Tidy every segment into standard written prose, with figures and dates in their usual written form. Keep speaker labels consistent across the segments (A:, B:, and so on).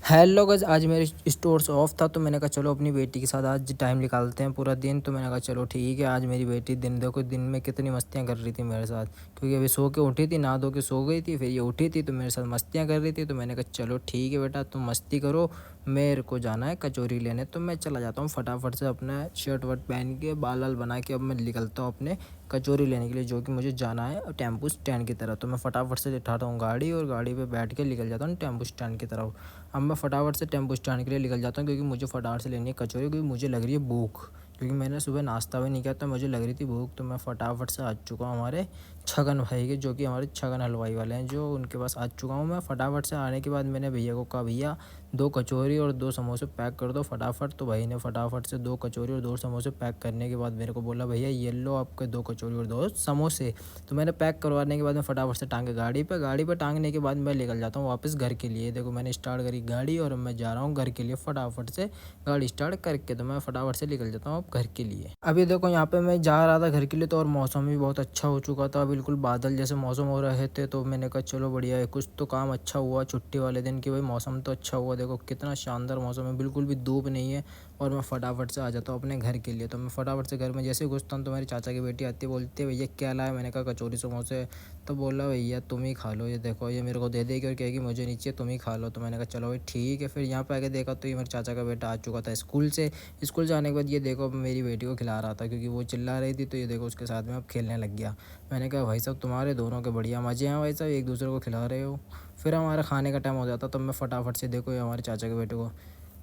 A: Hello guys, आज मेरे stores of था तो मैंने कहा चलो अपनी बेटी के साथ आज टाइम निकालते हैं पूरा दिन। तो मैंने कहा चलो ठीक है। आज मेरी बेटी दिन देखो दिन में कितनी मस्तियाँ कर रही थी मेरे साथ, क्योंकि अभी सो के उठी थी, नहा धो के सो गई थी, फिर ये उठी थी तो मेरे साथ मस्तियाँ कर रही थी। तो मैंने कहा चलो ठीक है बेटा, तुम मस्ती करो, मेरे को जाना है कचौरी लेने। तो मैं चला जाता हूँ फटाफट से अपना शर्ट वर्ट पहन के, बाल वाल बना के अब मैं निकलता हूँ अपने कचौरी लेने के लिए, जो कि मुझे जाना है टेम्पो स्टैंड की तरफ। तो मैं फटाफट से उठाता हूँ गाड़ी और गाड़ी पे बैठ के निकल जाता हूँ टेम्पो स्टैंड की तरफ। अब मैं फटाफट से टेम्पो स्टैंड के लिए निकल जाता हूँ, क्योंकि मुझे फटाफट से लेनी है कचौरी, क्योंकि मुझे लग रही है भूख, क्योंकि मैंने सुबह नाश्ता भी नहीं किया, तो मुझे लग रही थी भूख। तो मैं फटाफट से आ चुका हूँ हमारे छगन भाई के, जो कि हमारे छगन हलवाई वाले हैं, जो उनके पास आ चुका हूँ मैं। फटाफट से आने के बाद मैंने भैया को कहा, भैया 2 कचौरी और 2 समोसे पैक कर दो फटाफट। तो भाई ने फटाफट से 2 कचौरी और 2 समोसे पैक करने के बाद मेरे को बोला, भैया ये लो आपके 2 कचौरी और 2 समोसे। तो मैंने पैक करवाने के बाद मैं फटाफट से टांगे गाड़ी पे टांगने के बाद मैं निकल जाता हूँ वापस घर के लिए। देखो मैंने स्टार्ट करी गाड़ी और मैं जा रहा हूँ घर के लिए फटाफट से गाड़ी स्टार्ट करके। तो मैं फटाफट से निकल जाता हूँ अब घर के लिए। अभी देखो यहाँ पे मैं जा रहा था घर के लिए, तो और मौसम भी बहुत अच्छा हो चुका था, बिल्कुल बादल जैसे मौसम हो रहे थे। तो मैंने कहा चलो बढ़िया है, कुछ तो काम अच्छा हुआ छुट्टी वाले दिन की, भाई मौसम तो अच्छा हुआ। देखो कितना शानदार मौसम है, बिल्कुल भी धूप नहीं है। और मैं फटाफट से आ जाता हूँ अपने घर के लिए। तो मैं फटाफट से घर में जैसे ही घुसता हूँ तो मेरी चाचा की बेटी आती है, बोलती है भैया क्या लाया। मैंने कहा कचौरी समोसे। तो बोला भैया तुम ही खा लो, ये देखो ये मेरे को दे देगी और कहेगी मुझे नीचे तुम ही खा लो। तो मैंने कहा चलो भाई ठीक है। फिर यहाँ पे आके देखा तो ये मेरे चाचा का बेटा आ चुका था स्कूल से। स्कूल से आने के बाद ये देखो मेरी बेटी को खिला रहा था, क्योंकि वो चिल्ला रही थी, तो ये देखो उसके साथ में अब खेलने लग गया। मैंने कहा भाई साहब तुम्हारे दोनों के बढ़िया मज़े हैं भाई साहब, एक दूसरे को खिला रहे हो। फिर हमारा खाने का टाइम हो जाता, तब मैं फटाफट से देखो ये हमारे चाचा के बेटे को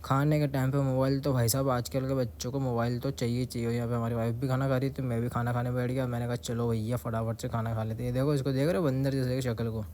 A: खाने के टाइम पे मोबाइल। तो भाई साहब आजकल के बच्चों को मोबाइल तो चाहिए चाहिए। यहाँ पे हमारी वाइफ भी खाना खा रही थी, मैं भी खाना खाने बैठ गया। मैंने कहा चलो भैया फटाफट से खाना खा लेते हैं। ये देखो इसको देख रहे हो, बंदर जैसे शक्ल को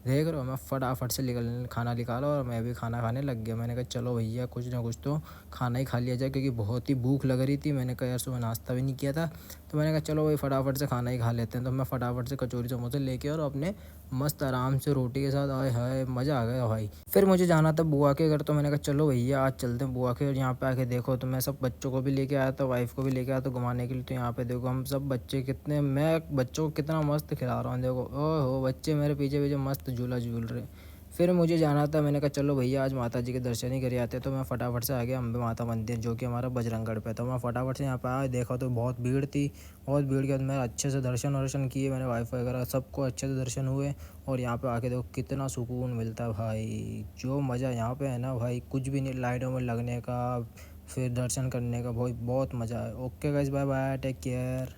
A: देख रहे हो। मैं फटाफट से खाना निकाला और मैं भी खाना खाने लग गया। मैंने कहा चलो भैया कुछ ना कुछ तो खाना ही खा लिया जाए, क्योंकि बहुत ही भूख लग रही थी। मैंने कहा यार सुबह नाश्ता भी नहीं किया था, तो मैंने कहा चलो भाई फटाफट से खाना ही खा लेते हैं। तो मैं फटाफट से कचौरी समोसे लेके और अपने मस्त आराम से रोटी के साथ, आए हाय मज़ा आ गया भाई। फिर मुझे जाना था बुआ के घर, तो मैंने कहा चलो भैया आज चलते हैं बुआ के। और यहाँ पे आके देखो तो मैं सब बच्चों को भी लेके आया था, वाइफ को भी लेके आया था घुमाने के लिए। तो यहाँ पे देखो हम सब बच्चे कितने, मैं बच्चों को कितना मस्त खिला रहा हूँ। देखो ओहो बच्चे मेरे पीछे पीछे मस्त झूला झूल रहे। फिर मुझे जाना था, मैंने कहा चलो भैया आज माता जी के दर्शन ही करे आते। तो मैं फटाफट से आ गया अम्बे माता मंदिर, जो कि हमारा बजरंगगढ़ पे। तो मैं फटाफट से यहाँ पे आया, देखा तो बहुत भीड़ थी। बहुत भीड़ के बाद मैं अच्छे से दर्शन वर्शन किए, मैंने वाईफाई वगैरह सबको अच्छे से दर्शन हुए। और यहाँ पे आके देखो कितना सुकून मिलता है भाई, जो मज़ा यहाँ पे है ना भाई, कुछ भी नहीं लाइनों में लगने का, फिर दर्शन करने का, बहुत बहुत मज़ा है। Okay guys, bye bye, take care.